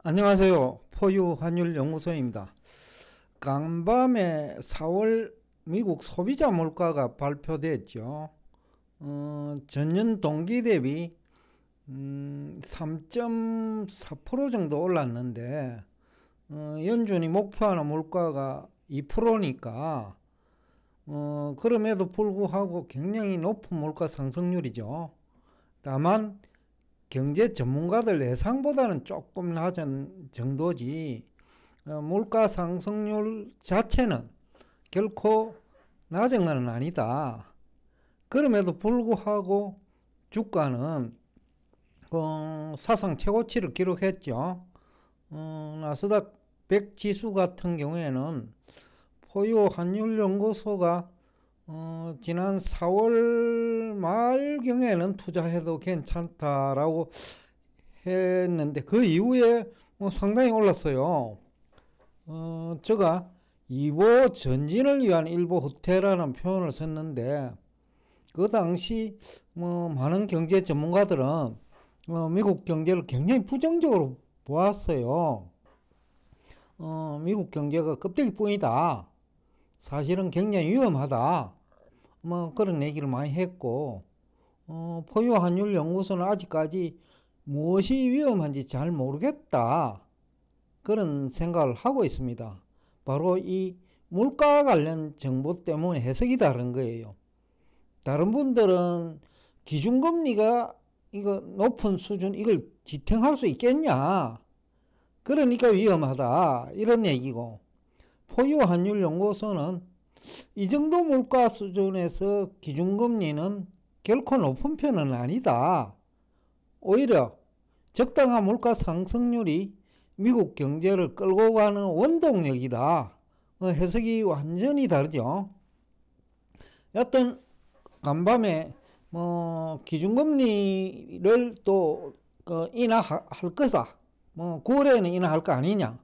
안녕하세요. 포유환율연구소입니다. 간밤에 4월 미국 소비자 물가가 발표됐죠. 전년 동기 대비 3.4% 정도 올랐는데 연준이 목표하는 물가가 2%니까 그럼에도 불구하고 굉장히 높은 물가 상승률이죠. 다만 경제 전문가들 예상보다는 조금 낮은 정도지 물가 상승률 자체는 결코 낮은 건 아니다. 그럼에도 불구하고 주가는 사상 최고치를 기록했죠. 나스닥 100 지수 같은 경우에는 포유 환율연구소가 지난 4월 말경에는 투자해도 괜찮다라고 했는데 그 이후에 상당히 올랐어요. 제가 2보 전진을 위한 1보 후퇴라는 표현을 썼는데 그 당시 많은 경제 전문가들은 미국 경제를 굉장히 부정적으로 보았어요. 미국 경제가 껍데기뿐이다. 사실은 굉장히 위험하다. 그런 얘기를 많이 했고 포유환율연구소는 아직까지 무엇이 위험한지 잘 모르겠다. 그런 생각을 하고 있습니다. 바로 이 물가 관련 정보 때문에 해석이 다른 거예요. 다른 분들은 기준금리가 이거 높은 수준 이걸 지탱할 수 있겠냐. 그러니까 위험하다. 이런 얘기고 포유환율연구소는 이 정도 물가 수준에서 기준금리는 결코 높은 편은 아니다. 오히려 적당한 물가 상승률이 미국 경제를 끌고 가는 원동력이다. 해석이 완전히 다르죠. 여튼 간밤에 기준금리를 또 인하할 거다. 9월에는 인하할 거 아니냐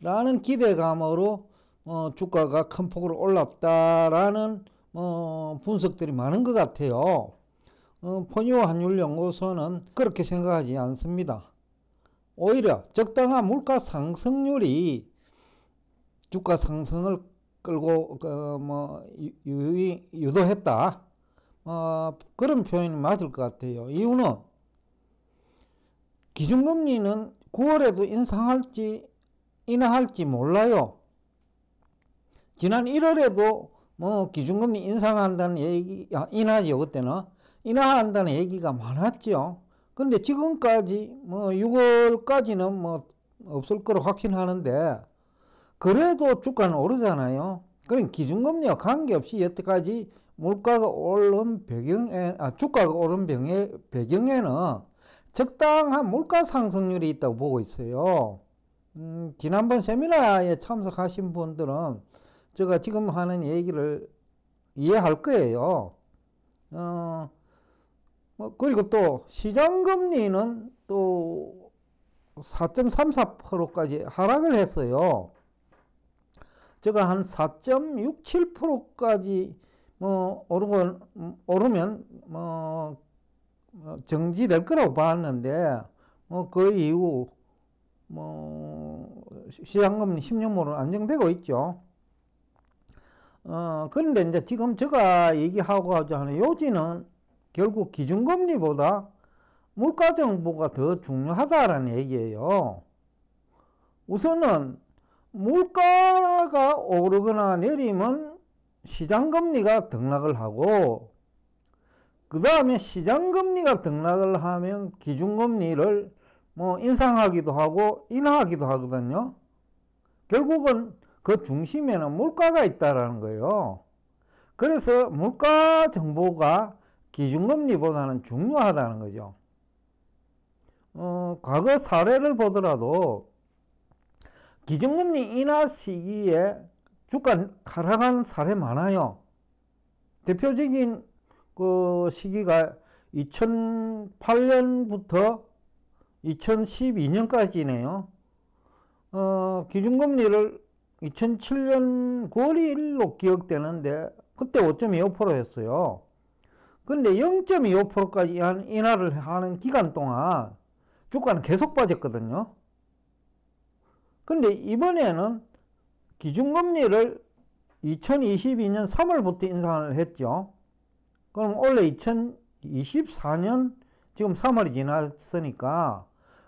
라는 기대감으로 주가가 큰 폭으로 올랐다라는 분석들이 많은 것 같아요. 포유환율연구소는 그렇게 생각하지 않습니다. 오히려 적당한 물가 상승률이 주가 상승을 끌고 유도했다. 그런 표현이 맞을 것 같아요. 이유는 기준금리는 9월에도 인하할지 몰라요. 지난 1월에도 기준금리 인상한다는 얘기, 인하죠. 그때는 인하한다는 얘기가 많았죠. 근데 지금까지 6월까지는 없을 거로 확신하는데 그래도 주가는 오르잖아요. 그럼 기준금리와 관계없이 여태까지 물가가 오른 주가가 오른 배경에는 적당한 물가 상승률이 있다고 보고 있어요. 지난번 세미나에 참석하신 분들은 제가 지금 하는 얘기를 이해할 거예요. 그리고 또 시장금리는 또 4.34%까지 하락을 했어요. 제가 한 4.67%까지 오르면 정지될 거라고 봤는데 그 이후 시장금리 10년물은 안정되고 있죠. 그런데 이제 지금 제가 얘기하고 하는 요지는 결국 기준금리보다 물가 정보가 더 중요하다라는 얘기예요. 우선은 물가가 오르거나 내리면 시장금리가 등락을 하고 그 다음에 시장금리가 등락을 하면 기준금리를 인상하기도 하고 인하하기도 하거든요. 결국은 그 중심에는 물가가 있다라는 거예요. 그래서 물가 정보가 기준금리보다는 중요하다는 거죠. 과거 사례를 보더라도 기준금리 인하 시기에 주가 하락한 사례 많아요. 대표적인 그 시기가 2008년부터 2012년까지네요. 기준금리를 2007년 9월 1일로 기억되는데 그때 5.25%였어요. 근데 0.25%까지 인하를 하는 기간 동안 주가는 계속 빠졌거든요. 근데 이번에는 기준금리를 2022년 3월부터 인상을 했죠. 그럼 원래 2024년 지금 3월이 지났으니까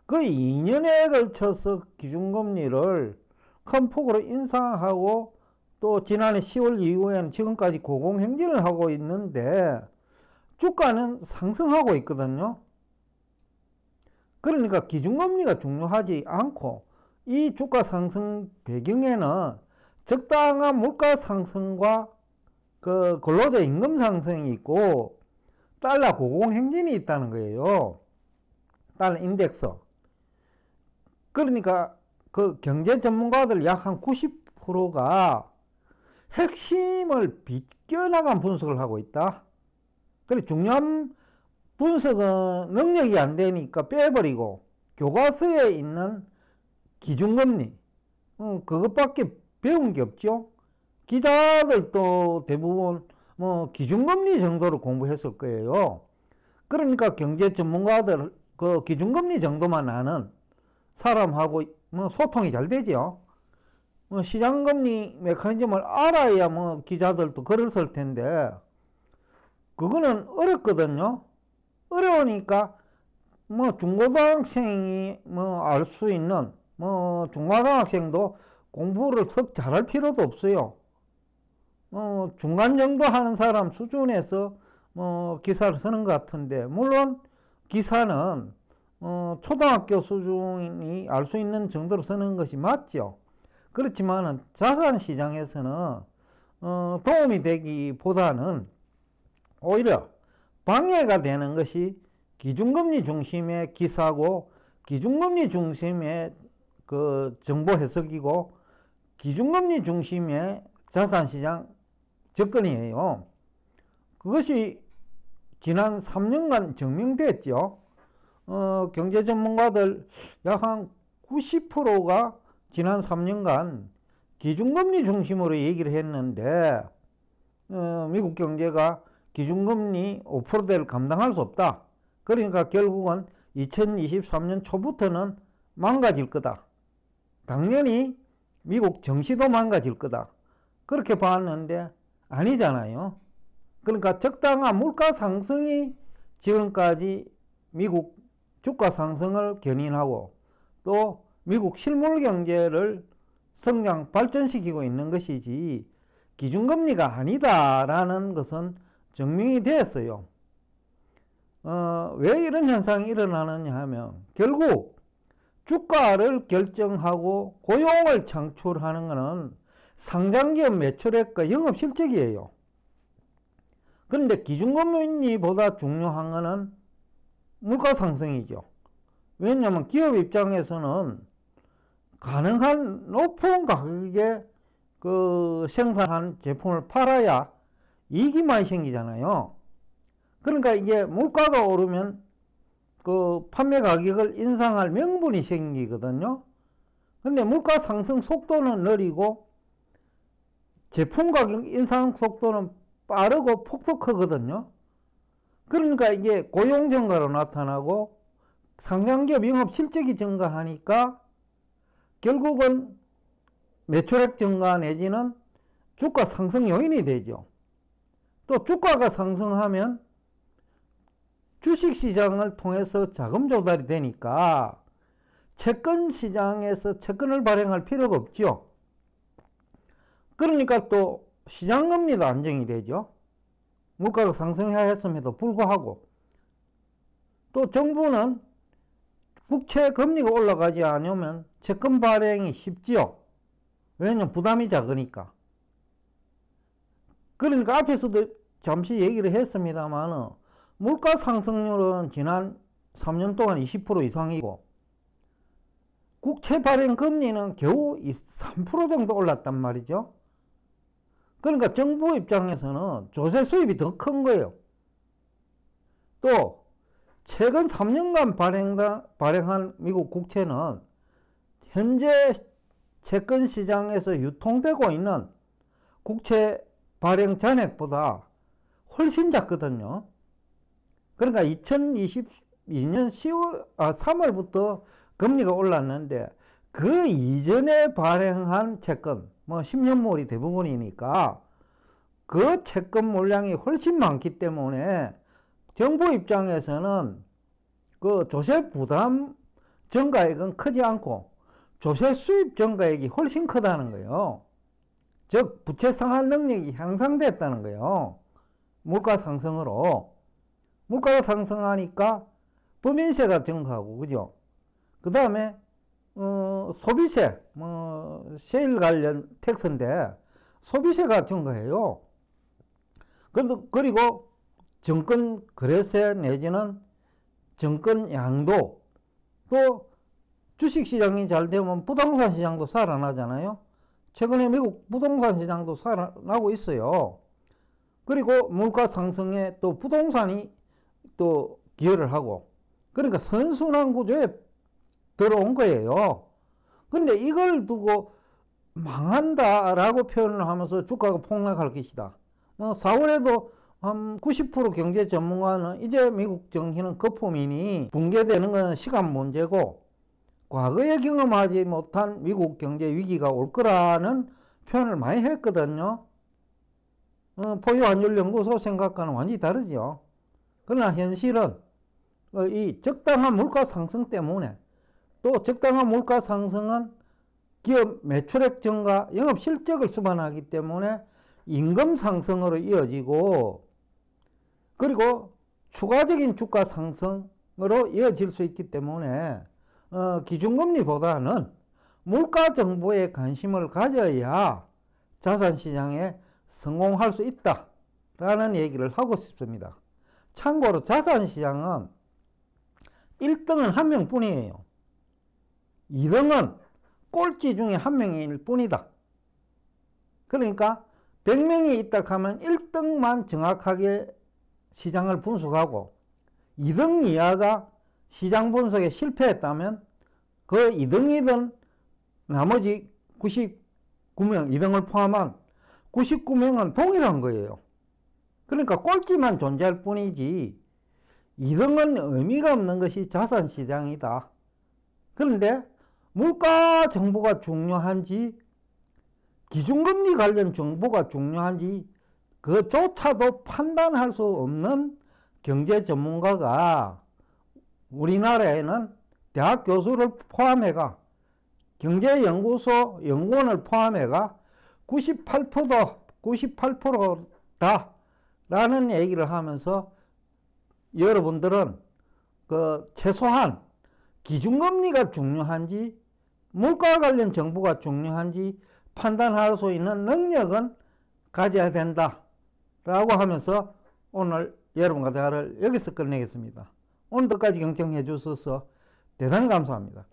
거의 2년에 걸쳐서 기준금리를 큰 폭으로 인상하고 또 지난해 10월 이후에는 지금까지 고공행진을 하고 있는데 주가는 상승하고 있거든요. 그러니까 기준금리가 중요하지 않고 이 주가 상승 배경에는 적당한 물가 상승과 그 근로자 임금 상승이 있고 달러 고공행진이 있다는 거예요. 달러 인덱스. 그러니까 그 경제 전문가들 약 한 90%가 핵심을 비껴나간 분석을 하고 있다. 그래 중요한 분석은 능력이 안 되니까 빼버리고 교과서에 있는 기준금리 그것밖에 배운 게 없죠. 기자들도 대부분 뭐 기준금리 정도로 공부했을 거예요. 그러니까 경제 전문가들 그 기준금리 정도만 아는 사람하고 뭐 소통이 잘 되죠. 뭐 시장금리 메커니즘을 알아야 뭐 기자들도 글을 텐데 그거는 어렵거든요. 어려우니까 뭐 중고등학생이 뭐 알 수 있는 뭐 중고등학생도 공부를 썩 잘할 필요도 없어요. 중간 정도 하는 사람 수준에서 뭐 기사를 쓰는 것 같은데 물론 기사는 초등학교 수준이 알 수 있는 정도로 쓰는 것이 맞죠. 그렇지만은 자산 시장에서는 도움이 되기보다는 오히려 방해가 되는 것이 기준금리 중심의 기사고 기준금리 중심의 그 정보 해석이고 기준금리 중심의 자산시장 접근이에요. 그것이 지난 3년간 증명됐죠. 경제 전문가들 약 한 90%가 지난 3년간 기준금리 중심으로 얘기를 했는데 미국 경제가 기준금리 5%대를 감당할 수 없다. 그러니까 결국은 2023년 초부터는 망가질 거다. 당연히 미국 정시도 망가질 거다. 그렇게 봤는데 아니잖아요. 그러니까 적당한 물가 상승이 지금까지 미국 주가 상승을 견인하고 또 미국 실물 경제를 성장 발전시키고 있는 것이지 기준금리가 아니다라는 것은 증명이 되었어요. 왜 이런 현상이 일어나느냐 하면 결국 주가를 결정하고 고용을 창출하는 것은 상장기업 매출액과 영업실적이에요. 그런데 기준금리보다 중요한 것은 물가 상승이죠. 왜냐하면 기업 입장에서는 가능한 높은 가격에 그 생산한 제품을 팔아야 이익이 많이 생기잖아요. 그러니까 이게 물가가 오르면 그 판매 가격을 인상할 명분이 생기거든요. 근데 물가 상승 속도는 느리고 제품 가격 인상 속도는 빠르고 폭속하거든요. 그러니까 이게 고용 증가로 나타나고 상장기업 영업 실적이 증가하니까 결국은 매출액 증가 내지는 주가 상승 요인이 되죠. 또 주가가 상승하면 주식시장을 통해서 자금 조달이 되니까 채권 시장에서 채권을 발행할 필요가 없죠. 그러니까 또 시장금리도 안정이 되죠. 물가가 상승해야 했음에도 불구하고 또 정부는 국채 금리가 올라가지 않으면 채권 발행이 쉽지요. 왜냐면 부담이 작으니까. 그러니까 앞에서도 잠시 얘기를 했습니다만 물가 상승률은 지난 3년 동안 20% 이상이고 국채 발행 금리는 겨우 3% 정도 올랐단 말이죠. 그러니까 정부 입장에서는 조세 수입이 더 큰 거예요. 또 최근 3년간 발행한 미국 국채는 현재 채권 시장에서 유통되고 있는 국채 발행 잔액보다 훨씬 작거든요. 그러니까 2022년 3월부터 금리가 올랐는데 그 이전에 발행한 채권, 뭐 10년물이 대부분이니까 그 채권 물량이 훨씬 많기 때문에 정부 입장에서는 그 조세 부담 증가액은 크지 않고 조세 수입 증가액이 훨씬 크다는 거예요. 즉 부채 상환 능력이 향상됐다는 거예요. 물가 상승으로. 물가가 상승하니까 법인세가 증가하고, 그죠? 그 다음에 소비세, 세일 관련 텍스인데 소비세가 증가해요. 그리고 증권 거래세 내지는 증권 양도, 또 주식시장이 잘 되면 부동산 시장도 살아나잖아요. 최근에 미국 부동산 시장도 살아나고 있어요. 그리고 물가 상승에 또 부동산이 또 기여를 하고, 그러니까 선순환 구조에 들어온 거예요. 근데 이걸 두고 망한다라고 표현을 하면서 주가가 폭락할 것이다. 4월에도 한 90% 경제 전문가는 이제 미국 정시는 거품이니 붕괴되는 것은 시간 문제고 과거에 경험하지 못한 미국 경제 위기가 올 거라는 표현을 많이 했거든요. 포유환율연구소 생각과는 완전히 다르죠. 그러나 현실은 이 적당한 물가 상승 때문에, 또 적당한 물가 상승은 기업 매출액 증가, 영업 실적을 수반하기 때문에 임금 상승으로 이어지고, 그리고 추가적인 주가 상승으로 이어질 수 있기 때문에 기준금리보다는 물가 정보에 관심을 가져야 자산시장에 성공할 수 있다라는 얘기를 하고 싶습니다. 참고로 자산시장은 1등은 한 명뿐이에요. 2등은 꼴찌 중에 한 명일 뿐이다. 그러니까 100명이 있다 하면 1등만 정확하게 시장을 분석하고 2등 이하가 시장 분석에 실패했다면 그 2등이든 나머지 99명, 2등을 포함한 99명은 동일한 거예요. 그러니까 꼴찌만 존재할 뿐이지 2등은 의미가 없는 것이 자산시장이다. 그런데 물가 정보가 중요한지 기준금리 관련 정보가 중요한지 그조차도 판단할 수 없는 경제 전문가가 우리나라에는 대학 교수를 포함해가 경제연구소 연구원을 포함해가 98%다 라는 얘기를 하면서 여러분들은 최소한 기준금리가 중요한지 물가 관련 정보가 중요한지 판단할 수 있는 능력은 가져야 된다 라고 하면서 오늘 여러분과 대화를 여기서 끝내겠습니다. 오늘도까지 경청해 주셔서 대단히 감사합니다.